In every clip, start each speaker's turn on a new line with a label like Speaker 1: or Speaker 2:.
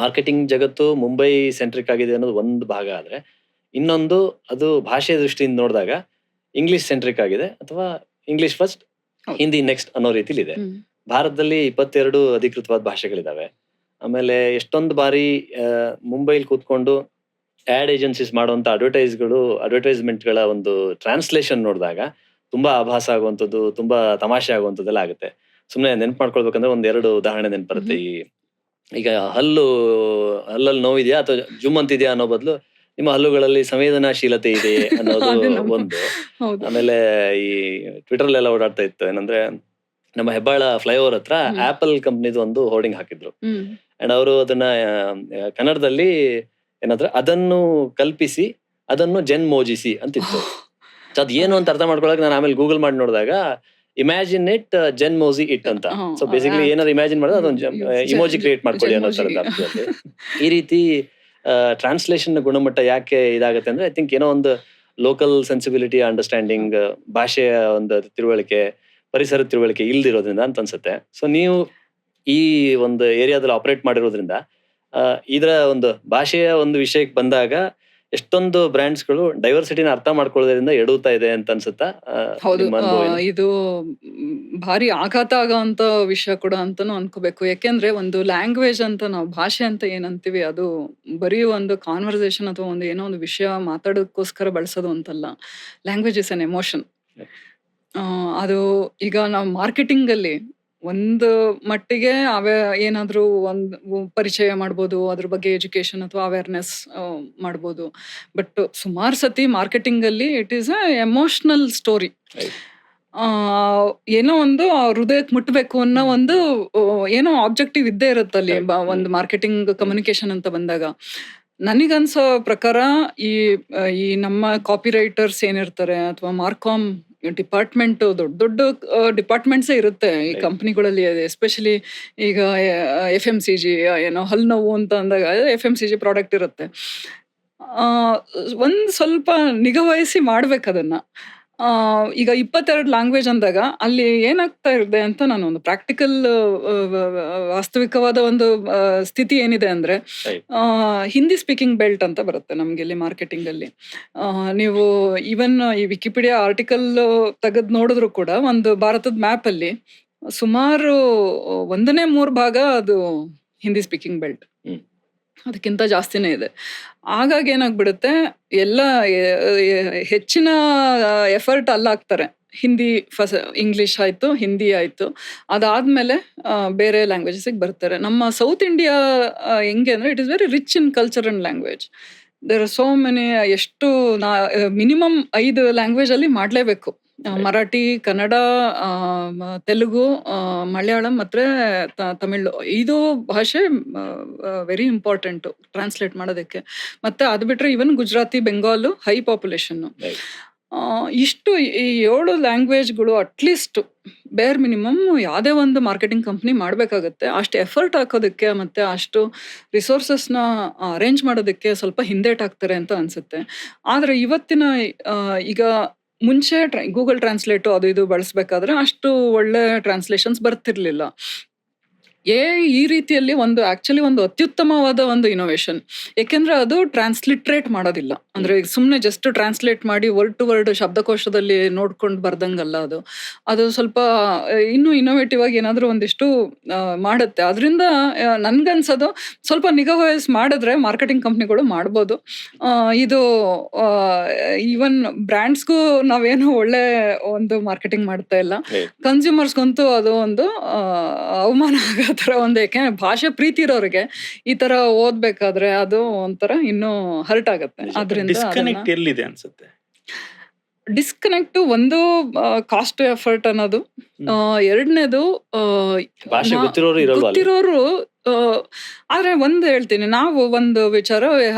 Speaker 1: Marketing ಜಗತ್ತು Mumbai centric ಆಗಿದೆ ಅನ್ನೋದು ಒಂದು ಭಾಗ ಆದ್ರೆ, ಇನ್ನೊಂದು ಅದು ಭಾಷೆಯ ದೃಷ್ಟಿಯಿಂದ ನೋಡಿದಾಗ ಇಂಗ್ಲಿಷ್ ಸೆಂಟ್ರಿಕ್ ಆಗಿದೆ, ಅಥವಾ ಇಂಗ್ಲಿಷ್ ಫಸ್ಟ್
Speaker 2: ಹೌದು.
Speaker 1: ಹಿಂದಿ ನೆಕ್ಸ್ಟ್ ಅನ್ನೋ ರೀತಿಲಿ ಇದೆ. ಭಾರತದಲ್ಲಿ 22 ಅಧಿಕೃತವಾದ ಭಾಷೆಗಳಿದಾವೆ. ಆಮೇಲೆ ಎಷ್ಟೊಂದು ಬಾರಿ ಮುಂಬೈಲಿ ಕೂತ್ಕೊಂಡು ಆಡ್ ಏಜೆನ್ಸೀಸ್ ಮಾಡುವಂತ ಅಡ್ವರ್ಟೈಸ್ಮೆಂಟ್ಗಳ ಒಂದು ಟ್ರಾನ್ಸ್ಲೇಷನ್ ನೋಡಿದಾಗ ತುಂಬಾ ಆಭಾಸ ಆಗುವಂಥದ್ದು, ತುಂಬಾ ತಮಾಷೆ ಆಗುವಂಥದ್ದೆಲ್ಲ ಆಗುತ್ತೆ. ಸುಮ್ಮನೆ ನೆನ್ಪು ಮಾಡ್ಕೊಳ್ಬೇಕಂದ್ರೆ ಒಂದೆರಡು ಉದಾಹರಣೆ ನೆನಪರುತ್ತೆ. ಈಗ ಹಲ್ಲಲ್ಲಿ ನೋವಿದೆಯಾ ಅಥವಾ ಜುಮ್ ಅಂತಿದ್ಯಾ ಅನ್ನೋ ಬದಲು ನಿಮ್ಮ ಹಲ್ಲುಗಳಲ್ಲಿ ಸಂವೇದನಾಶೀಲತೆ ಇದೆ ಅನ್ನೋದು ಒಂದು. ಆಮೇಲೆ ಈ ಟ್ವಿಟರ್ ಓಡಾಡ್ತಾ ಇತ್ತು, ಏನಂದ್ರೆ ನಮ್ಮ ಹೆಬ್ಬಾಳ ಫ್ಲೈಓವರ್ ಹತ್ರ ಆಪಲ್ ಕಂಪ್ನಿದು ಒಂದು ಹೋರ್ಡಿಂಗ್ ಹಾಕಿದ್ರು. ಅಂಡ್ ಅವರು ಅದನ್ನ ಕನ್ನಡದಲ್ಲಿ ಏನಾದ್ರೆ ಅದನ್ನು ಕಲ್ಪಿಸಿ ಅದನ್ನು ಜನ್ಮೋಜಿಸಿ ಅಂತಿತ್ತು. ಅದ್ ಏನು ಅಂತ ಅರ್ಥ ಮಾಡ್ಕೊಳಕ್ ನಾನು ಆಮೇಲೆ ಗೂಗಲ್ ಮಾಡಿ ನೋಡಿದಾಗ ಇಮ್ಯಾಜಿನ್ ಇಟ್ ಜನ್ಮೋಜಿ ಇಟ್ ಅಂತ. ಸೊ ಬೇಸಿಕಲಿ ಏನಾದ್ರು ಇಮ್ಯಾಜಿನ್ ಮಾಡಿದ್ರೆ ಅದೊಂದು ಇಮೋಜಿ ಕ್ರಿಯೇಟ್ ಮಾಡ್ಕೊಳ್ಳಿ ಅನ್ನೋ ತರದ ಅರ್ಥದಲ್ಲಿ. ಈ ರೀತಿ ಟ್ರಾನ್ಸ್ಲೇಷನ್ ಗುಣಮಟ್ಟ ಯಾಕೆ ಇದಾಗುತ್ತೆ ಅಂದ್ರೆ, ಐ ಥಿಂಕ್ ಏನೋ ಒಂದು ಲೋಕಲ್ ಸೆನ್ಸಿಬಿಲಿಟಿ, ಅಂಡರ್ಸ್ಟ್ಯಾಂಡಿಂಗ್, ಭಾಷೆಯ ಒಂದು ತಿಳುವಳಿಕೆ, ಪರಿಸರ ತಿಳುವಳಿಕೆ ಇಲ್ದಿರೋದ್ರಿಂದ ಅಂತ ಅನ್ಸುತ್ತೆ. ಸೊ ನೀವು ಈ ಒಂದು ಏರಿಯಾದಲ್ಲಿ ಆಪರೇಟ್ ಮಾಡಿರೋದ್ರಿಂದ ಇದರ ಒಂದು ಭಾಷೆಯ ಒಂದು ವಿಷಯಕ್ಕೆ ಬಂದಾಗ ಎಷ್ಟೊಂದು ಬ್ರ್ಯಾಂಡ್ಸ್ಗಳು ಡೈವರ್ಸಿಟಿನ ಅರ್ಥ ಮಾಡ್ಕೊಳ್ಳೋದ್ರಿಂದ ಎಡುತ್ತಾ ಇದೆ ಅಂತ ಅನ್ಸುತ್ತಾ?
Speaker 2: ಹೌದು, ಇದು ಭಾರಿ ಆಘಾತ ಆಗೋಂತ ವಿಷಯ ಕೂಡ ಅಂತಾನು ಅನ್ಕೋಬೇಕು. ಯಾಕೆಂದ್ರೆ ಒಂದು ಲ್ಯಾಂಗ್ವೇಜ್ ಅಂತ ನಾವು ಭಾಷೆ ಅಂತ ಏನಂತೀವಿ, ಅದು ಬರೀ ಒಂದು ಕಾನ್ವರ್ಸೇಷನ್ ಅಥವಾ ಒಂದು ಏನೋ ಒಂದು ವಿಷಯ ಮಾತಾಡೋದಕ್ಕೋಸ್ಕರ ಬಳಸೋದು ಅಂತಲ್ಲ. Language is an emotion. ಅದು ಈಗ ನಾವು ಮಾರ್ಕೆಟಿಂಗ್ ಅಲ್ಲಿ ಒಂದು ಮಟ್ಟಿಗೆ ಏನಾದ್ರೂ ಒಂದು ಪರಿಚಯ ಮಾಡ್ಬೋದು, ಅದ್ರ ಬಗ್ಗೆ ಎಜುಕೇಶನ್ ಅಥವಾ ಅವೇರ್ನೆಸ್ ಮಾಡ್ಬೋದು. ಬಟ್ ಸುಮಾರು ಸತಿ ಮಾರ್ಕೆಟಿಂಗ್ ಅಲ್ಲಿ it is a emotional story. ಏನೋ ಒಂದು ಹೃದಯಕ್ಕೆ ಮುಟ್ಬೇಕು ಅನ್ನೋ ಒಂದು ಏನೋ ಆಬ್ಜೆಕ್ಟಿವ್ ಇದ್ದೇ ಇರುತ್ತಲ್ಲಿ ಒಂದು ಮಾರ್ಕೆಟಿಂಗ್ ಕಮ್ಯುನಿಕೇಶನ್ ಅಂತ ಬಂದಾಗ. ನನಗನ್ಸೋ ಪ್ರಕಾರ ಈ ನಮ್ಮ ಕಾಪಿ ರೈಟರ್ಸ್ ಏನಿರ್ತಾರೆ ಅಥವಾ ಮಾರ್ಕಾಮ್ ಡಿಪಾರ್ಟ್ಮೆಂಟ್, ದೊಡ್ಡ ದೊಡ್ಡ ಡಿಪಾರ್ಟ್ಮೆಂಟ್ಸೇ ಇರುತ್ತೆ ಈ ಕಂಪ್ನಿಗಳಲ್ಲಿ. ಎಸ್ಪೆಷಲಿ ಈಗ FMCG, ಏನೋ ಹಲ್ಲು ನೋವು ಅಂತ ಅಂದಾಗ FMCG ಪ್ರಾಡಕ್ಟ್ ಇರುತ್ತೆ. ಒಂದ್ ಸ್ವಲ್ಪ ನಿಗಾವಹಿಸಿ ಮಾಡ್ಬೇಕದನ್ನ. ಈಗ 22 ಲ್ಯಾಂಗ್ವೇಜ್ ಅಂದಾಗ ಅಲ್ಲಿ ಏನಾಗ್ತಾ ಇದೆ ಅಂತ ನಾನು ಒಂದು ಪ್ರಾಕ್ಟಿಕಲ್ ವಾಸ್ತವಿಕವಾದ ಒಂದು ಸ್ಥಿತಿ ಏನಿದೆ ಅಂದ್ರೆ, ಹಿಂದಿ ಸ್ಪೀಕಿಂಗ್ ಬೆಲ್ಟ್ ಅಂತ ಬರುತ್ತೆ ನಮ್ಗೆ ಇಲ್ಲಿ ಮಾರ್ಕೆಟಿಂಗ್ ಅಲ್ಲಿ. ನೀವು ಈವನ್ ಈ ವಿಕಿಪೀಡಿಯಾ ಆರ್ಟಿಕಲ್ ತೆಗೆದು ನೋಡಿದ್ರು ಕೂಡ ಒಂದು ಭಾರತದ ಮ್ಯಾಪ್ ಅಲ್ಲಿ ಸುಮಾರು 1/3 ಭಾಗ ಅದು ಹಿಂದಿ ಸ್ಪೀಕಿಂಗ್ ಬೆಲ್ಟ್, ಅದಕ್ಕಿಂತ ಜಾಸ್ತಿನೇ ಇದೆ. ಹಾಗಾಗಿ ಏನಾಗ್ಬಿಡುತ್ತೆ, ಎಲ್ಲ ಹೆಚ್ಚಿನ ಎಫರ್ಟ್ ಅಲ್ಲಾಗ್ತಾರೆ. ಹಿಂದಿ ಇಂಗ್ಲಿಷ್ ಆಯ್ತು, ಹಿಂದಿ ಆಯ್ತು, ಅದಾದ್ಮೇಲೆ ಬೇರೆ ಲ್ಯಾಂಗ್ವೇಜಸ್ಗೆ ಬರ್ತಾರೆ. ನಮ್ಮ ಸೌತ್ ಇಂಡಿಯಾ ಹೆಂಗೆ ಅಂದ್ರೆ, it is very rich in culture and language. There are so many. ಎಷ್ಟು ಮಿನಿಮಮ್ 5 ಲ್ಯಾಂಗ್ವೇಜ್ ಅಲ್ಲಿ ಮಾಡ್ಲೇಬೇಕು. ಮರಾಠಿ, ಕನ್ನಡ, ತೆಲುಗು, ಮಲಯಾಳಂ ಮತ್ತೆ ತಮಿಳು. ಇದು ಭಾಷೆ ವೆರಿ ಇಂಪಾರ್ಟೆಂಟ್ ಟ್ರಾನ್ಸ್ಲೇಟ್ ಮಾಡೋದಕ್ಕೆ. ಮತ್ತೆ ಅದು ಬಿಟ್ರೆ ಇವನ್ ಗುಜರಾತಿ, ಬೆಂಗಾಲು ಹೈ ಪಾಪ್ಯುಲೇಷನ್. ಇಷ್ಟು ಈ 7 ಲ್ಯಾಂಗ್ವೇಜ್ಗಳು ಅಟ್ಲೀಸ್ಟ್ ಬೇರ್ ಮಿನಿಮಮ್ ಯಾವುದೇ ಒಂದು ಮಾರ್ಕೆಟಿಂಗ್ ಕಂಪ್ನಿ ಮಾಡಬೇಕಾಗತ್ತೆ. ಅಷ್ಟು ಎಫರ್ಟ್ ಹಾಕೋದಕ್ಕೆ ಮತ್ತೆ ಅಷ್ಟು ರಿಸೋರ್ಸಸ್ನ ಅರೇಂಜ್ ಮಾಡೋದಕ್ಕೆ ಸ್ವಲ್ಪ ಹಿಂದೇಟಾಗ್ತಾರೆ ಅಂತ ಅನ್ಸುತ್ತೆ. ಆದ್ರೆ ಇವತ್ತಿನ ಈಗ ಮುಂಚೆ ಗೂಗಲ್ ಟ್ರಾನ್ಸ್ಲೇಟು ಅದು ಇದು ಬಳಸಬೇಕಾದ್ರೆ ಅಷ್ಟು ಒಳ್ಳೆ ಟ್ರಾನ್ಸ್ಲೇಷನ್ಸ್ ಬರ್ತಿರ್ಲಿಲ್ಲ. ಈ ರೀತಿಯಲ್ಲಿ ಆಕ್ಚುಲಿ ಒಂದು ಅತ್ಯುತ್ತಮವಾದ ಒಂದು ಇನೋವೇಷನ್. ಯಾಕೆಂದ್ರೆ ಅದು ಟ್ರಾನ್ಸ್ಲಿಟ್ರೇಟ್ ಮಾಡೋದಿಲ್ಲ. ಅಂದ್ರೆ ಸುಮ್ಮನೆ ಜಸ್ಟ್ ಟ್ರಾನ್ಸ್ಲೇಟ್ ಮಾಡಿ ವರ್ಡ್ ಟು ವರ್ಡ್ ಶಬ್ದಕೋಶದಲ್ಲಿ ನೋಡ್ಕೊಂಡು ಬರ್ದಂಗಲ್ಲ ಅದು ಸ್ವಲ್ಪ ಇನ್ನೂ ಇನೋವೇಟಿವ್ ಆಗಿ ಏನಾದರೂ ಒಂದಿಷ್ಟು ಮಾಡುತ್ತೆ. ಅದರಿಂದ ನನ್ಗನ್ಸೋದು ಸ್ವಲ್ಪ ನಿಗಾವಹಿಸಿ ಮಾಡಿದ್ರೆ ಮಾರ್ಕೆಟಿಂಗ್ ಕಂಪ್ನಿಗಳು ಮಾಡ್ಬೋದು. ಇದು ಈವನ್ ಬ್ರ್ಯಾಂಡ್ಸ್ಗೂ ನಾವೇನು ಒಳ್ಳೆ ಒಂದು ಮಾರ್ಕೆಟಿಂಗ್ ಮಾಡ್ತಾ ಇಲ್ಲ, ಕನ್ಸ್ಯೂಮರ್ಸ್ಗಂತೂ ಅದು ಒಂದು ಅವಮಾನ ಆಗೋ ತರ ಒಂದು. ಯಾಕೆಂದ್ರೆ ಭಾಷೆ ಪ್ರೀತಿ ಇರೋರಿಗೆ ಈ ತರ ಓದ್ಬೇಕಾದ್ರೆ ಅದು ಒಂಥರ ಇನ್ನೂ ಹರ್ಟ್ ಆಗತ್ತೆ. ಅದರಿಂದ
Speaker 3: ಡಿಸ್ಕನೆಕ್ಟ್ ಎಲ್ಲಿದೆ ಅನ್ಸುತ್ತೆ?
Speaker 2: ಡಿಸ್ಕನೆಕ್ಟ್ ಒಂದು ಕಾಸ್ಟ್ ಎಫರ್ಟ್ ಅನ್ನೋದು, ಎರಡನೇದು
Speaker 1: ಭಾಷೆ ಗೊತ್ತಿರೋರು.
Speaker 2: ಆದ್ರೆ ಒಂದು ಹೇಳ್ತೀನಿ, ನಾವು ಒಂದು ವಿಚಾರ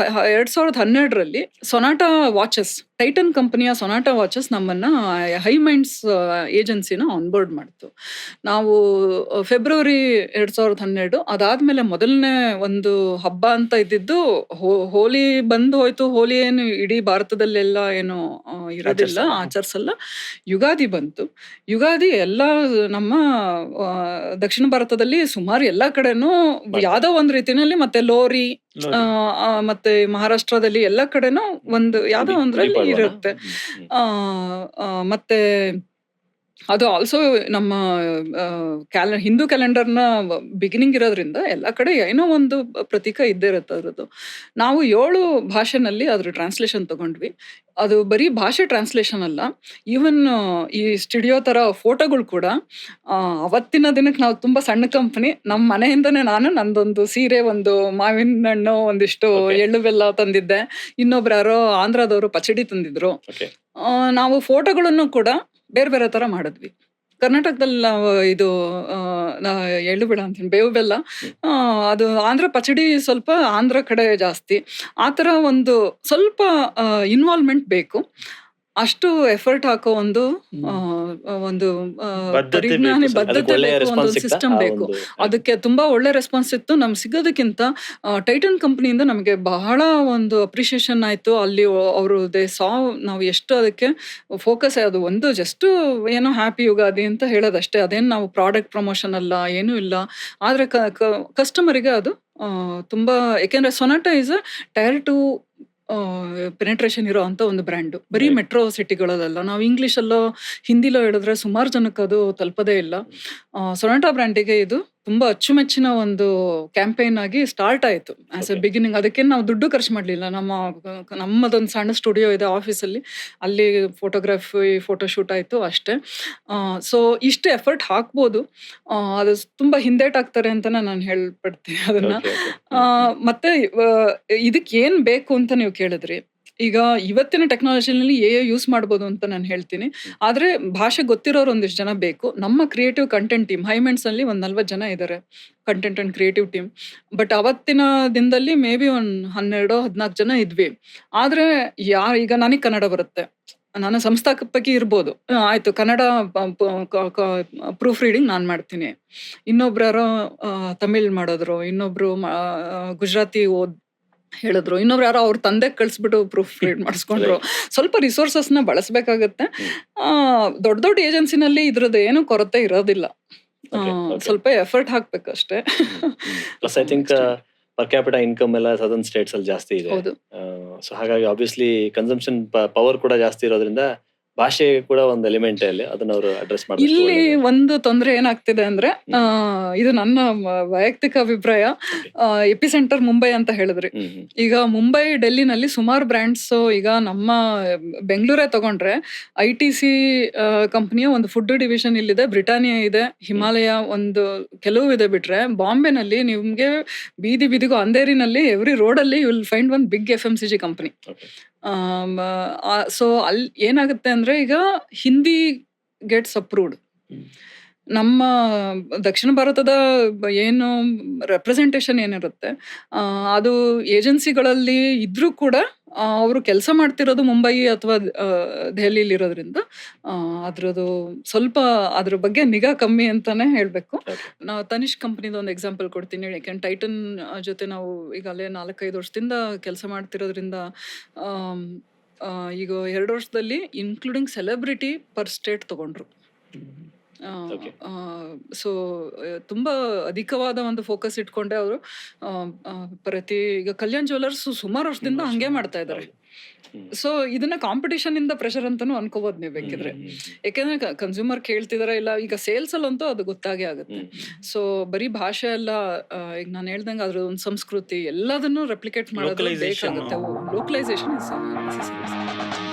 Speaker 2: 2012ರಲ್ಲಿ ಸೊನಾಟಾ ವಾಚಸ್, ಟೈಟನ್ ಕಂಪನಿಯ ಸೊನಾಟಾ ವಾಚಸ್ ನಮ್ಮನ್ನ ಹೈ ಮೈಂಡ್ಸ್ ಏಜೆನ್ಸಿನ ಆನ್ಬೋರ್ಡ್ ಮಾಡ್ತು. ನಾವು ಫೆಬ್ರವರಿ 2012, ಅದಾದ್ಮೇಲೆ ಮೊದಲನೇ ಒಂದು ಹಬ್ಬ ಅಂತ ಇದ್ದಿದ್ದು ಹೋಲಿ ಬಂದು ಹೋಯ್ತು. ಹೋಲಿ ಏನು ಇಡೀ ಭಾರತದಲ್ಲೆಲ್ಲ ಏನು ಇರೋದಿಲ್ಲ, ಆಚರಿಸಲ್ಲ. ಯುಗಾದಿ ಬಂತು. ಯುಗಾದಿ ಎಲ್ಲ ನಮ್ಮ ದಕ್ಷಿಣ ಭಾರತದಲ್ಲಿ ಸುಮಾರು ಎಲ್ಲ ಕಡೆನೂ ಯಾವ್ದೋ ಒಂದ್ ರೀತಿನಲ್ಲಿ, ಮತ್ತೆ ಲೋರಿ ಮತ್ತೆ ಮಹಾರಾಷ್ಟ್ರದಲ್ಲಿ ಎಲ್ಲ ಕಡೆನೂ ಒಂದು ಯಾವ್ದೋ ಒಂದ್ರಲ್ಲಿ ಇರುತ್ತೆ. ಮತ್ತೆ ಅದು ಆಲ್ಸೋ ನಮ್ಮ ಹಿಂದೂ ಕ್ಯಾಲೆಂಡರ್ನ ಬಿಗಿನಿಂಗ್ ಇರೋದ್ರಿಂದ ಎಲ್ಲ ಕಡೆ ಏನೋ ಒಂದು ಪ್ರತೀಕ ಇದ್ದೇ ಇರುತ್ತೆ ಅದ್ರದ್ದು. ನಾವು 7 ಭಾಷೆನಲ್ಲಿ ಅದ್ರ ಟ್ರಾನ್ಸ್ಲೇಷನ್ ತಗೊಂಡ್ವಿ. ಅದು ಬರೀ ಭಾಷೆ ಟ್ರಾನ್ಸ್ಲೇಷನ್ ಅಲ್ಲ, ಈವನ್ ಈ ಸ್ಟುಡಿಯೋ ತರ ಫೋಟೋಗಳು ಕೂಡ ಅವತ್ತಿನ ದಿನಕ್ಕೆ ನಾವು ತುಂಬಾ ಸಣ್ಣ ಕಂಪನಿ, ನಮ್ಮ ಮನೆಯಿಂದನೇ ನಾನು ನಂದೊಂದು ಸೀರೆ, ಒಂದು ಮಾವಿನ ಹಣ್ಣು, ಒಂದಿಷ್ಟು ಎಳ್ಳು ಬೆಲ್ಲ ತಂದಿದ್ದೆ, ಇನ್ನೊಬ್ರು ಯಾರೋ ಆಂಧ್ರದವರು ಪಚಡಿ ತಂದಿದ್ರು. ನಾವು ಫೋಟೋಗಳನ್ನು ಕೂಡ ಬೇರೆ ಬೇರೆ ತರ ಮಾಡಿದ್ವಿ. ಕರ್ನಾಟಕದಲ್ಲಿ ನಾವು ಇದು ಎಳ್ಳು ಬೆಲ್ಲ ಅಂತೀನಿ, ಬೇವು ಬೆಲ್ಲ, ಅದು ಆಂಧ್ರ ಪಚಡಿ ಸ್ವಲ್ಪ ಆಂಧ್ರ ಕಡೆ ಜಾಸ್ತಿ. ಆ ಥರ ಒಂದು ಸ್ವಲ್ಪ ಇನ್ವಾಲ್ವ್ಮೆಂಟ್ ಬೇಕು. ಅಷ್ಟು ಎಫರ್ಟ್ ಹಾಕೋ ಒಂದು ಪರಿಜ್ಞಾನ, ಬದ್ಧತೆ ಬೇಕು, ಒಂದು ಸಿಸ್ಟಮ್ ಬೇಕು. ಅದಕ್ಕೆ ತುಂಬಾ ಒಳ್ಳೆ ರೆಸ್ಪಾನ್ಸ್ ಇತ್ತು. ನಮ್ಗೆ ಸಿಗೋದಕ್ಕಿಂತ ಟೈಟನ್ ಕಂಪ್ನಿಯಿಂದ ನಮಗೆ ಬಹಳ ಒಂದು ಅಪ್ರಿಷಿಯೇಷನ್ ಆಯ್ತು. ಅಲ್ಲಿ ಅವರು ನಾವು ಎಷ್ಟು ಅದಕ್ಕೆ ಫೋಕಸ್, ಅದು ಒಂದು ಜಸ್ಟ್ ಏನೋ ಹ್ಯಾಪಿ ಯುಗಾದಿ ಅಂತ ಹೇಳೋದಷ್ಟೇ, ಅದೇನು ನಾವು ಪ್ರಾಡಕ್ಟ್ ಪ್ರಮೋಷನ್ ಅಲ್ಲ, ಏನೂ ಇಲ್ಲ. ಆದ್ರೆ ಕಸ್ಟಮರಿಗೆ ಅದು ತುಂಬಾ, ಯಾಕೆಂದ್ರೆ Sonata is a tyre 2 penetration ಇರೋ ಅಂತ ಒಂದು ಬ್ರ್ಯಾಂಡು. ಬರೀ ಮೆಟ್ರೋ ಸಿಟಿಗಳಲ್ಲ, ನಾವು ಇಂಗ್ಲಿಷಲ್ಲೋ ಹಿಂದಿಲೋ ಹೇಳಿದ್ರೆ ಸುಮಾರು ಜನಕ್ಕೆ ಅದು ತಲುಪದೇ ಇಲ್ಲ. ಸೊನಾಟಾ ಬ್ರ್ಯಾಂಡಿಗೆ ಇದು ತುಂಬಾ ಅಚ್ಚುಮೆಚ್ಚಿನ ಒಂದು ಕ್ಯಾಂಪೇನ್ ಆಗಿ ಸ್ಟಾರ್ಟ್ ಆಯ್ತು ಆಸ್ ಎ ಬಿಗಿನಿಂಗ್. ಅದಕ್ಕೆ ನಾವು ದುಡ್ಡು ಖರ್ಚು ಮಾಡಲಿಲ್ಲ. ನಮ್ಮದೊಂದು ಸಣ್ಣ ಸ್ಟುಡಿಯೋ ಇದೆ ಆಫೀಸಲ್ಲಿ, ಅಲ್ಲಿ ಫೋಟೋಶೂಟ್ ಆಯ್ತು ಅಷ್ಟೇ. ಸೊ ಇಷ್ಟು ಎಫರ್ಟ್ ಹಾಕ್ಬೋದು. ಅದು ತುಂಬಾ ಹಿಂದೇಟಾಗ್ತಾರೆ ಅಂತಾನೆ ನಾನು ಹೇಳ್ಪಡ್ತೀನಿ ಅದನ್ನ. ಮತ್ತೆ ಇದಕ್ಕೆ ಏನ್ ಬೇಕು ಅಂತ ನೀವು ಕೇಳಿದ್ರಿ. ಈಗ ಇವತ್ತಿನ ಟೆಕ್ನಾಲಜಿನಲ್ಲಿ ಯೂಸ್ ಮಾಡ್ಬೋದು ಅಂತ ನಾನು ಹೇಳ್ತೀನಿ. ಆದ್ರೆ ಭಾಷೆ ಗೊತ್ತಿರೋರು ಒಂದಿಷ್ಟು ಜನ ಬೇಕು. ನಮ್ಮ ಕ್ರಿಯೇಟಿವ್ ಕಂಟೆಂಟ್ ಟೀಮ್ ಹೈಮೆಂಟ್ಸ್ ಅಲ್ಲಿ ಒಂದು 40 ಜನ ಇದ್ದಾರೆ, content and creative team. But ಅವತ್ತಿನ ದಿನದಲ್ಲಿ ಮೇ ಬಿ ಒಂದು 12-14 ಜನ ಇದ್ವಿ. ಆದ್ರೆ ಈಗ ನನಗೆ ಕನ್ನಡ ಬರುತ್ತೆ, ನಾನು ಸಂಸ್ಥಾಪಕಿ ಇರ್ಬೋದು, ಆಯ್ತು ಕನ್ನಡ ಪ್ರೂಫ್ ರೀಡಿಂಗ್ ನಾನು ಮಾಡ್ತೀನಿ. ಇನ್ನೊಬ್ರು ಯಾರೋ ತಮಿಳ್ ಮಾಡಿದ್ರು, ಇನ್ನೊಬ್ರು ಗುಜರಾತಿ ಹೇಳಿದ್ರು, ಇನ್ನೊಬ್ರು ಯಾರೋ ಅವ್ರ ತಂದೆ ಕಳಿಸ್ಬಿಟ್ಟು ಪ್ರೂಫ್ ರೀಡ್ ಮಾಡಿಸ್ಕೊಂಡ್ರು. ಸ್ವಲ್ಪ ರಿಸೋರ್ಸಸ್ನ ಬಳಸಬೇಕಾಗತ್ತೆ. ದೊಡ್ಡ ಏಜೆನ್ಸಿನಲ್ಲಿ ಇದ್ರದ್ದು ಏನು ಕೊರತೆ ಇರೋದಿಲ್ಲ, ಸ್ವಲ್ಪ ಎಫರ್ಟ್ ಹಾಕ್ಬೇಕಷ್ಟೇ.
Speaker 1: Plus I think per capital income ಎಲ್ಲ ಸದರ್ನ್ ಸ್ಟೇಟ್ಸ್ ಅಲ್ಲಿ ಜಾಸ್ತಿ ಇದೆ. ಸೊ ಹಾಗಾಗಿ ಆಬ್ವಿಯಸ್ಲಿ ಕನ್ಸಂಪ್ಷನ್ ಪವರ್ ಕೂಡ ಜಾಸ್ತಿ ಇರೋದ್ರಿಂದ ಭಾಷೆ ಕೂಡ ಒಂದು ಎಲಿಮೆಂಟ್ ಅಲ್ಲಿ ಅದನ್ನ ಅವರು ಅಡ್ರೆಸ್ ಮಾಡ್ತಾರೆ.
Speaker 2: ಇಲ್ಲಿ ಒಂದು ತೊಂದರೆ ಏನಾಗ್ತಿದೆ ಅಂದ್ರೆ, ಇದು ನನ್ನ ವೈಯಕ್ತಿಕ ಅಭಿಪ್ರಾಯ, ಎಪಿಸೆಂಟರ್ ಮುಂಬೈ ಅಂತ ಹೇಳಿದ್ರಿ. ಈಗ ಮುಂಬೈ, ಡೆಲ್ಲಿನಲ್ಲಿ ಸುಮಾರು ಬ್ರ್ಯಾಂಡ್ಸ್, ಈಗ ನಮ್ಮ ಬೆಂಗಳೂರೇ ತಗೊಂಡ್ರೆ ITC ಕಂಪನಿಯ ಒಂದು ಫುಡ್ ಡಿವಿಷನ್ ಇಲ್ಲಿದೆ, ಬ್ರಿಟಾನಿಯಾ ಇದೆ, ಹಿಮಾಲಯ ಒಂದು ಕೆಲವು ಇದೆ. ಬಿಟ್ರೆ ಬಾಂಬೆನಲ್ಲಿ ನಿಮ್ಗೆ ಬೀದಿ ಬೀದಿಗೂ, ಅಂಧೇರಿನಲ್ಲಿ ಎವ್ರಿ ರೋಡಲ್ಲಿ you will find one big FMCG company. So ಅಲ್ಲಿ ಏನಾಗುತ್ತೆ ಅಂದ್ರೆ, ಈಗ ಹಿಂದಿ ಗೆಟ್ಸ್ ಅಪ್ರೂವ್ಡ್. ನಮ್ಮ ದಕ್ಷಿಣ ಭಾರತದ ಏನು ರೆಪ್ರೆಸೆಂಟೇಷನ್ ಏನಿರುತ್ತೆ, ಅದು ಏಜೆನ್ಸಿಗಳಲ್ಲಿ ಇದ್ರೂ ಕೂಡ ಅವರು ಕೆಲಸ ಮಾಡ್ತಿರೋದು ಮುಂಬೈ ಅಥವಾ ದೆಹಲಿಲಿ ಇರೋದ್ರಿಂದ ಅದ್ರದ್ದು ಸ್ವಲ್ಪ ಅದ್ರ ಬಗ್ಗೆ ನಿಗಾ ಕಮ್ಮಿ ಅಂತಾನೆ ಹೇಳ್ಬೇಕು. ನಾವು ತನಿಷ್ಕ್ ಕಂಪನಿದ ಒಂದು ಎಕ್ಸಾಂಪಲ್ ಕೊಡ್ತೀನಿ. ಯಾಕೆಂದ್ರೆ ಟೈಟನ್ ಜೊತೆ ನಾವು ಈಗಲೇ 4-5 ವರ್ಷದಿಂದ ಕೆಲಸ ಮಾಡ್ತಿರೋದ್ರಿಂದ, ಈಗ 2 ವರ್ಷದಲ್ಲಿ ಇನ್ಕ್ಲೂಡಿಂಗ್ ಸೆಲೆಬ್ರಿಟಿ ಪರ್ ಸ್ಟೇಟ್ ತಗೊಂಡ್ರು. ಸೊ ತುಂಬಾ ಅಧಿಕವಾದ ಒಂದು ಫೋಕಸ್ ಇಟ್ಕೊಂಡೆ ಅವರು ಈಗ ಕಲ್ಯಾಣ್ ಜ್ಯುವೆಲ್ಲರ್ಸ್ ಸುಮಾರು ವರ್ಷದಿಂದ ಹಂಗೆ ಮಾಡ್ತಾ ಇದ್ದಾರೆ. ಸೊ ಇದನ್ನ ಕಾಂಪಿಟಿಷನ್ ಇಂದ ಪ್ರೆಷರ್ ಅಂತಾನು ಅನ್ಕೋಬಹುದು ನೀವು ಬೇಕಿದ್ರೆ. ಯಾಕೆಂದ್ರೆ ಕನ್ಸ್ಯೂಮರ್ ಕೇಳ್ತಿದಾರ ಇಲ್ಲ, ಈಗ ಸೇಲ್ಸ್ ಅಲ್ಲಂತೂ ಅದು ಗೊತ್ತಾಗೇ ಆಗುತ್ತೆ. ಸೊ ಬರೀ ಭಾಷೆ ಎಲ್ಲ, ಈಗ ನಾನು ಹೇಳ್ದಂಗೆ ಅದ್ರ ಒಂದು ಸಂಸ್ಕೃತಿ ಎಲ್ಲದನ್ನು ರೆಪ್ಲಿಕೇಟ್ ಮಾಡೋದು ಬೇಕಾಗುತ್ತೆ. Localisation is necessary.